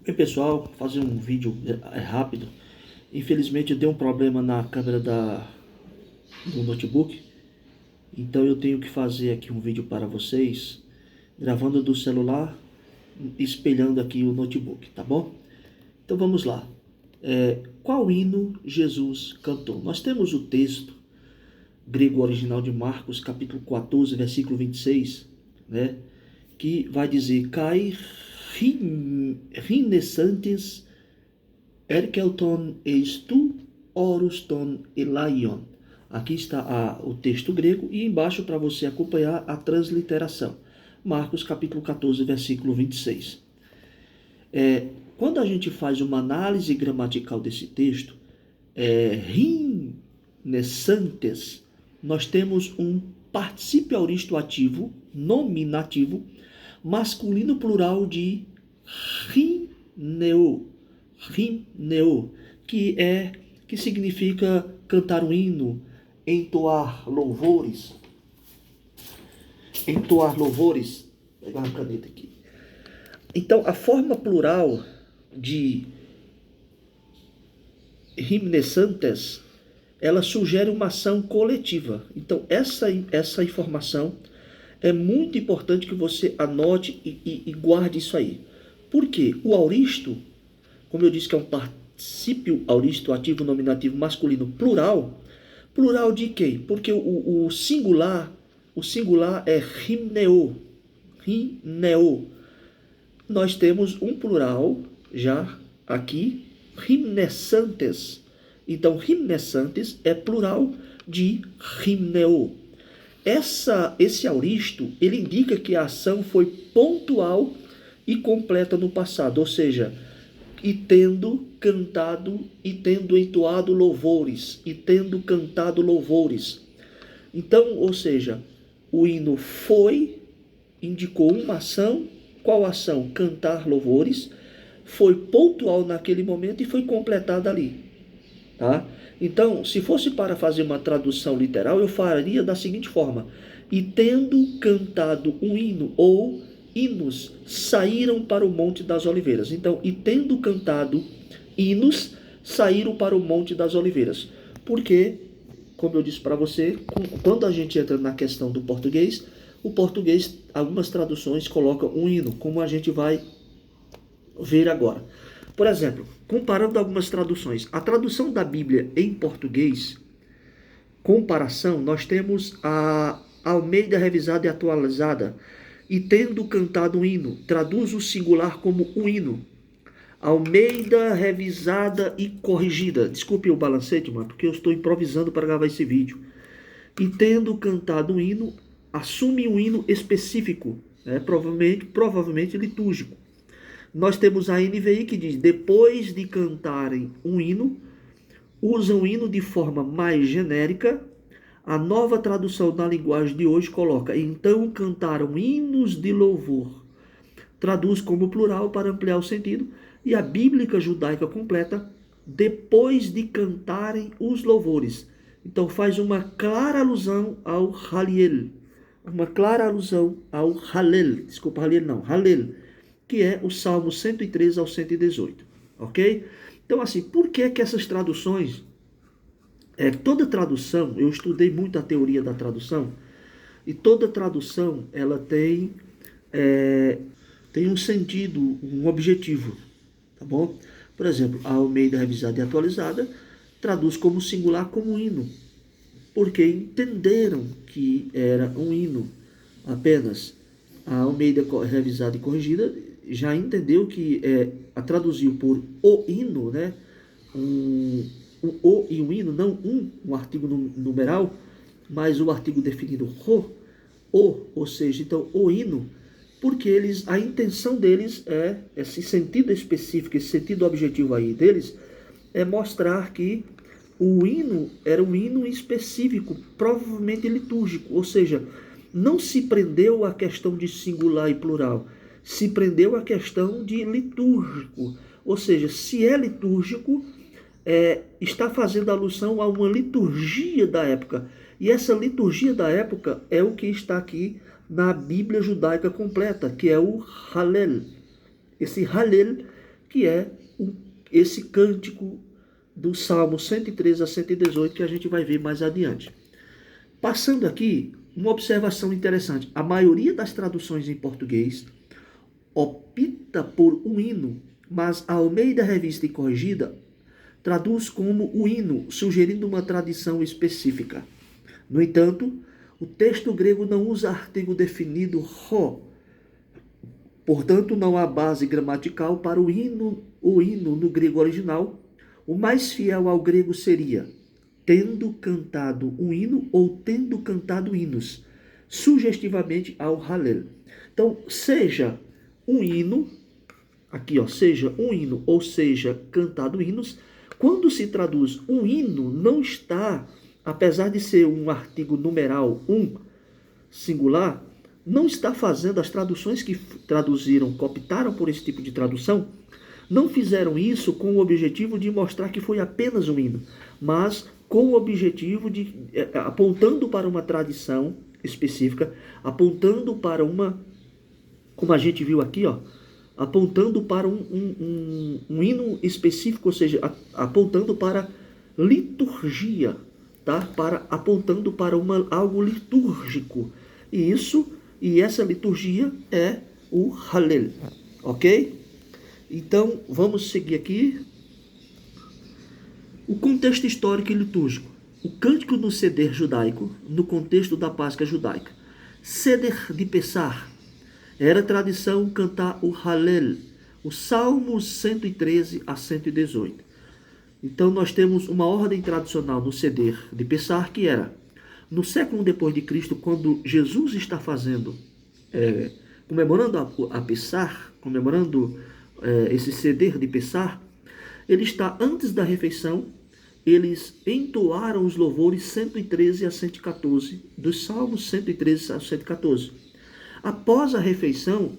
Oi pessoal, vou fazer um vídeo rápido. Infelizmente eu dei um problema na câmera do notebook, então eu tenho que fazer aqui um vídeo para vocês, gravando do celular, espelhando aqui o notebook, tá bom? Então vamos lá. Qual hino Jesus cantou? Nós temos o texto grego original de Marcos, capítulo 14, versículo 26, né? Que vai dizer: Kai rinessantes Erkelton eis tu, horus ton elaion. Aqui está o texto grego e embaixo para você acompanhar a transliteração. Marcos capítulo 14, versículo 26. Quando a gente faz uma análise gramatical desse texto, rinessantes, nós temos um particípio auristo ativo, nominativo, masculino plural de rineo, rimneo, que significa cantar um hino, entoar louvores. Entoar louvores. Vou pegar uma caneta aqui. Então, a forma plural de rimnescentes, ela sugere uma ação coletiva. Então, essa informação é muito importante que você anote e guarde isso aí. Por quê? O auristo, como eu disse que é um particípio auristo ativo nominativo masculino plural, plural de quem? Porque o singular é rimneo, rimneo. Nós temos um plural já aqui, rimnescentes. Então, rimnescentes é plural de rimneo. Esse auristo, ele indica que a ação foi pontual e completa no passado, ou seja, e tendo cantado e tendo entoado louvores, e tendo cantado louvores. Então, ou seja, o hino indicou uma ação. Qual ação? Cantar louvores. Foi pontual naquele momento e foi completada ali. Tá? Então, se fosse para fazer uma tradução literal, eu faria da seguinte forma: e tendo cantado um hino, ou hinos, saíram para o Monte das Oliveiras. Então, e tendo cantado hinos, saíram para o Monte das Oliveiras. Porque, como eu disse para você, quando a gente entra na questão do português, o português, algumas traduções colocam um hino, como a gente vai ver agora. Por exemplo, comparando algumas traduções, a tradução da Bíblia em português, comparação, nós temos a Almeida revisada e atualizada, e tendo cantado um hino, traduz o singular como um hino. Almeida revisada e corrigida. Desculpe o balancete, mano, porque eu estou improvisando para gravar esse vídeo. E tendo cantado um hino, assume um hino específico, né, provavelmente litúrgico. Nós temos a NVI que diz: depois de cantarem um hino, usam o hino de forma mais genérica. A nova tradução na linguagem de hoje coloca: então cantaram hinos de louvor. Traduz como plural para ampliar o sentido. E a bíblica judaica completa: depois de cantarem os louvores. Então faz uma clara alusão ao Haliel. Uma clara alusão ao Halel. Desculpa, Haliel não. Halel, que é o Salmo 103 ao 118. Ok? Então, assim, por que essas traduções... toda tradução, eu estudei muito a teoria da tradução, e toda tradução, ela tem um sentido, um objetivo, tá bom? Por exemplo, a Almeida revisada e atualizada traduz como singular como hino, porque entenderam que era um hino apenas. A Almeida revisada e corrigida já entendeu que a traduziu por o hino, né? O e um hino, não um artigo numeral, mas o artigo definido ou seja, então o hino, porque a intenção deles esse sentido específico, esse sentido objetivo aí deles, é mostrar que o hino era um hino específico, provavelmente litúrgico, ou seja, não se prendeu à questão de singular e plural, se prendeu à questão de litúrgico, ou seja, se é litúrgico, está fazendo alusão a uma liturgia da época. E essa liturgia da época é o que está aqui na Bíblia judaica completa, que é o Hallel. Esse Hallel que é esse cântico do Salmo 113 a 118, que a gente vai ver mais adiante. Passando aqui, uma observação interessante. A maioria das traduções em português opta por um hino, mas a Almeida Revista e Corrigida traduz como o hino, sugerindo uma tradição específica. No entanto, o texto grego não usa artigo definido ro, portanto não há base gramatical para o hino no grego original. O mais fiel ao grego seria tendo cantado um hino ou tendo cantado hinos, sugestivamente ao Hallel. Então, seja um hino, aqui ó, seja um hino ou seja cantado hinos, quando se traduz um hino, não está, apesar de ser um artigo numeral singular, não está fazendo as traduções que traduziram, cooptaram por esse tipo de tradução, não fizeram isso com o objetivo de mostrar que foi apenas um hino, mas com o objetivo de, apontando para uma tradição específica, apontando para uma, como a gente viu aqui, ó, apontando para um hino específico, ou seja, apontando para liturgia, tá? Apontando para algo litúrgico. E essa liturgia é o Hallel, ok? Então, vamos seguir aqui. O contexto histórico e litúrgico. O cântico no Seder judaico, no contexto da Páscoa judaica. Seder de Pessah. Era tradição cantar o Hallel, o Salmos 113 a 118. Então nós temos uma ordem tradicional no Seder de Pessah, que era, no século depois de Cristo, quando Jesus está fazendo, comemorando a Pessah, comemorando esse Seder de Pessah, ele está antes da refeição, eles entoaram os louvores 113 a 114, dos Salmos 113 a 114. Após a refeição,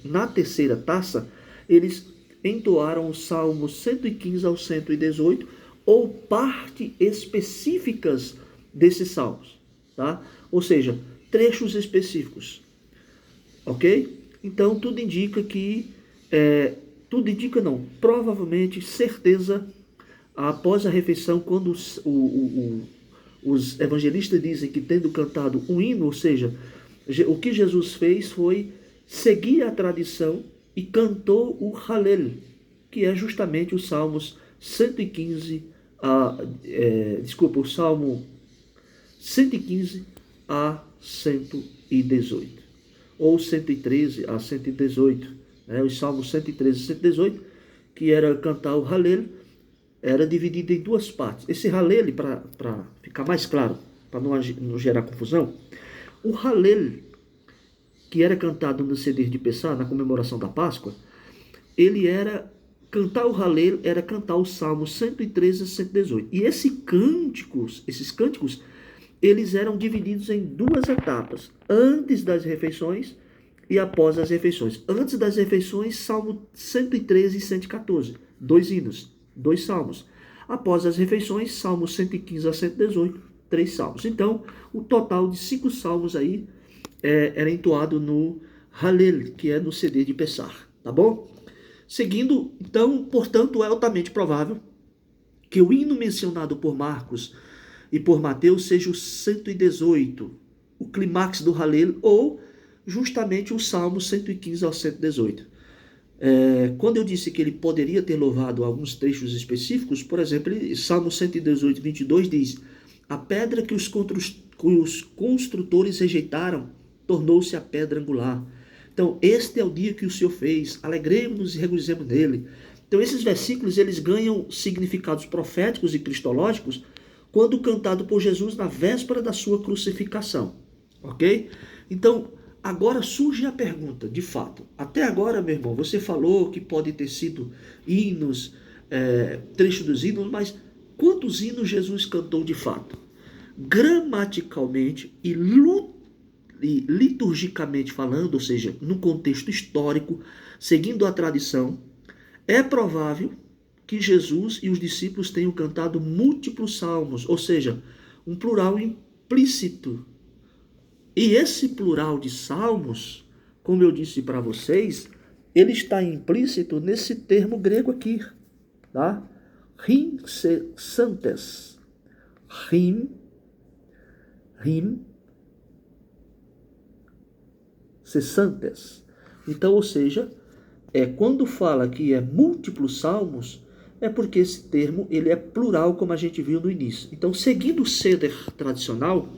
na terceira taça, eles entoaram os Salmos 115 ao 118, ou partes específicas desses salmos, tá? Ou seja, trechos específicos, ok? Então, tudo indica que, provavelmente, certeza, após a refeição, quando os evangelistas dizem que tendo cantado um hino, ou seja, o que Jesus fez foi seguir a tradição e cantou o Hallel, que é justamente os Salmos 115 o Salmo 115 a 118, ou 113 a 118, os Salmos 113 a 118, que era cantar o Hallel, era dividido em duas partes. Esse Hallel, para ficar mais claro, para não gerar confusão, o Hallel, que era cantado no Seder de Pessah, na comemoração da Páscoa, cantar o Hallel era cantar o Salmo 113 a 118. E esses cânticos, eles eram divididos em duas etapas, antes das refeições e após as refeições. Antes das refeições, Salmo 113 e 114, dois hinos, dois salmos. Após as refeições, Salmo 115 a 118, três salmos. Então, o total de 5 salmos aí era entoado no Hallel, que é no CD de Pessah, tá bom? Seguindo, então, portanto, é altamente provável que o hino mencionado por Marcos e por Mateus seja o 118, o clímax do Hallel, ou justamente o Salmo 115 ao 118. Quando eu disse que ele poderia ter louvado alguns trechos específicos, por exemplo, Salmo 118, 22 diz: a pedra que os construtores rejeitaram tornou-se a pedra angular. Então, este é o dia que o Senhor fez, alegremos-nos e regozijemos nele. Então, esses versículos, eles ganham significados proféticos e cristológicos quando cantado por Jesus na véspera da sua crucificação, ok? Então, agora surge a pergunta, de fato, até agora, meu irmão, você falou que pode ter sido hinos, trecho dos hinos, mas quantos hinos Jesus cantou de fato? Gramaticalmente e liturgicamente falando, ou seja, no contexto histórico, seguindo a tradição, é provável que Jesus e os discípulos tenham cantado múltiplos salmos, ou seja, um plural implícito. E esse plural de salmos, como eu disse para vocês, ele está implícito nesse termo grego aqui, tá? Rim cesantes. Rim cesantes. Então, ou seja, quando fala que é múltiplos salmos, é porque esse termo ele é plural, como a gente viu no início. Então, seguindo o ceder tradicional,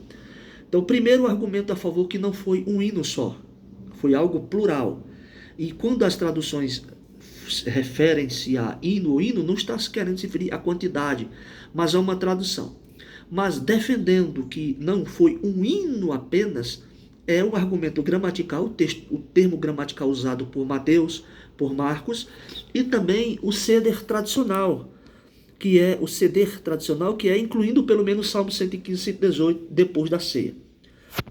então, o primeiro argumento a favor que não foi um hino só, foi algo plural. E quando as traduções referem-se a hino, o hino não está querendo se referir à quantidade, mas a uma tradução. Mas defendendo que não foi um hino apenas, é um argumento gramatical, o termo gramatical usado por Mateus, por Marcos, e também o ceder tradicional, que é incluindo pelo menos Salmo 115, 118, depois da ceia.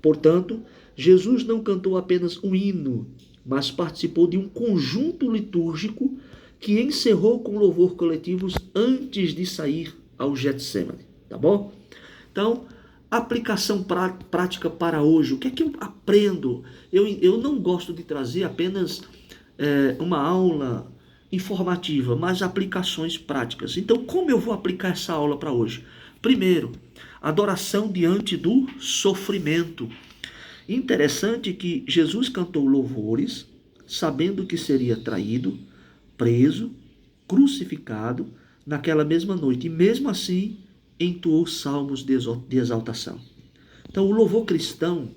Portanto, Jesus não cantou apenas um hino, mas participou de um conjunto litúrgico que encerrou com louvor coletivos antes de sair ao Getsemane, tá bom? Então, aplicação prática para hoje. O que é que eu aprendo? Eu não gosto de trazer apenas uma aula informativa, mas aplicações práticas. Então, como eu vou aplicar essa aula para hoje? Primeiro, adoração diante do sofrimento. Interessante que Jesus cantou louvores, sabendo que seria traído, preso, crucificado naquela mesma noite. E mesmo assim, entoou salmos de exaltação. Então, o louvor cristão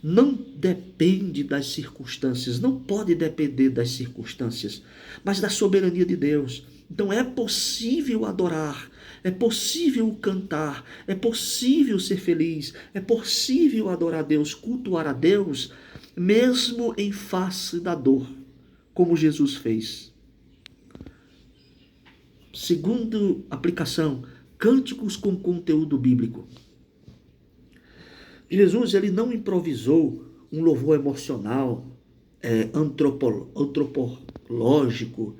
não depende das circunstâncias, não pode depender das circunstâncias, mas da soberania de Deus. Então é possível adorar, é possível cantar, é possível ser feliz, é possível adorar a Deus, cultuar a Deus, mesmo em face da dor, como Jesus fez. Segundo aplicação, cânticos com conteúdo bíblico. Jesus ele não improvisou um louvor emocional, antropológico,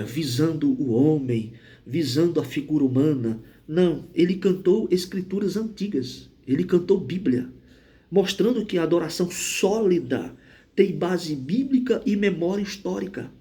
visando o homem, visando a figura humana. Não, ele cantou escrituras antigas, ele cantou Bíblia, mostrando que a adoração sólida tem base bíblica e memória histórica.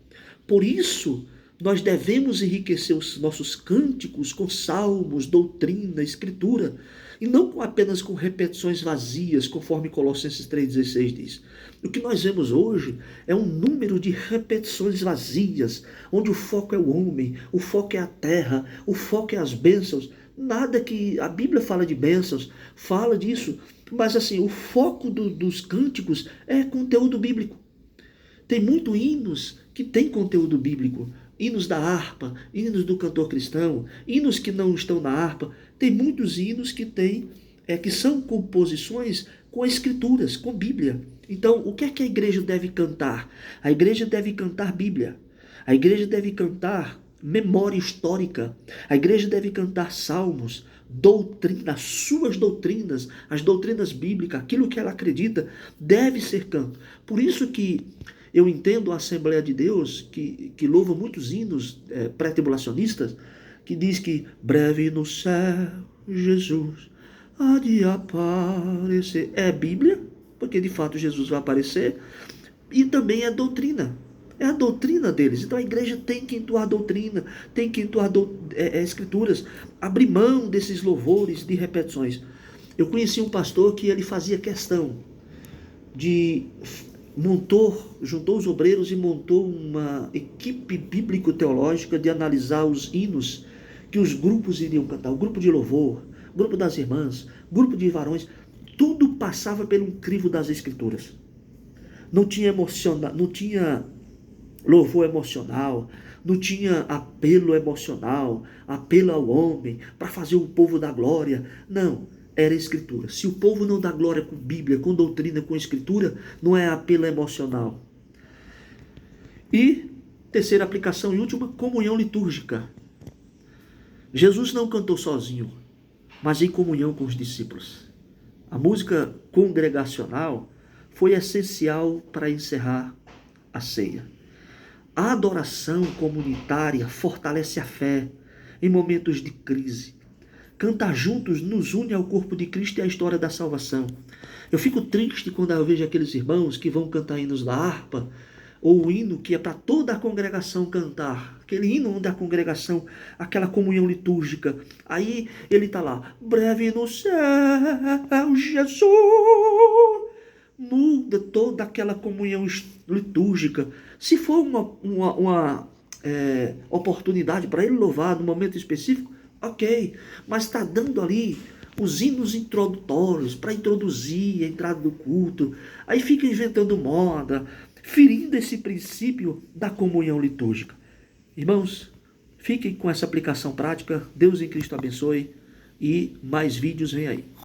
Por isso, nós devemos enriquecer os nossos cânticos com salmos, doutrina, escritura, e não apenas com repetições vazias, conforme Colossenses 3,16 diz. O que nós vemos hoje é um número de repetições vazias, onde o foco é o homem, o foco é a terra, o foco é as bênçãos. Nada que a Bíblia fala de bênçãos, fala disso, mas assim, o foco dos cânticos é conteúdo bíblico. Tem muitos hinos que têm conteúdo bíblico, hinos da harpa, hinos do cantor cristão, hinos que não estão na harpa. Tem muitos hinos que são composições com escrituras, com Bíblia. Então, o que é que a igreja deve cantar? A igreja deve cantar Bíblia. A igreja deve cantar memória histórica. A igreja deve cantar salmos, doutrina, as suas doutrinas, as doutrinas bíblicas, aquilo que ela acredita, deve ser canto. Por isso que eu entendo a Assembleia de Deus, que louva muitos hinos pré-tribulacionistas, que diz que breve no céu Jesus há de aparecer. É Bíblia, porque de fato Jesus vai aparecer, e também é doutrina. É a doutrina deles. Então a igreja tem que entoar doutrina, tem que entoar escrituras, abrir mão desses louvores de repetições. Eu conheci um pastor que ele fazia questão de juntou os obreiros e montou uma equipe bíblico-teológica de analisar os hinos que os grupos iriam cantar, o grupo de louvor, o grupo das irmãs, o grupo de varões, tudo passava pelo crivo das escrituras. Não tinha louvor emocional, não tinha apelo emocional, apelo ao homem, para fazer o povo dar glória. Não, era escritura. Se o povo não dá glória com Bíblia, com doutrina, com escritura, não é apelo emocional. E terceira aplicação e última, comunhão litúrgica. Jesus não cantou sozinho, mas em comunhão com os discípulos. A música congregacional foi essencial para encerrar a ceia. A adoração comunitária fortalece a fé em momentos de crise. Cantar juntos nos une ao corpo de Cristo e à história da salvação. Eu fico triste quando eu vejo aqueles irmãos que vão cantar hinos da harpa ou o hino que é para toda a congregação cantar, aquele hino onde a congregação, aquela comunhão litúrgica, aí ele está lá, breve no céu, Jesus, muda toda aquela comunhão litúrgica. Se for uma oportunidade para ele louvar no momento específico, ok, mas está dando ali os hinos introdutórios para introduzir a entrada do culto, aí fica inventando moda, ferindo esse princípio da comunhão litúrgica. Irmãos, fiquem com essa aplicação prática, Deus em Cristo abençoe e mais vídeos vem aí.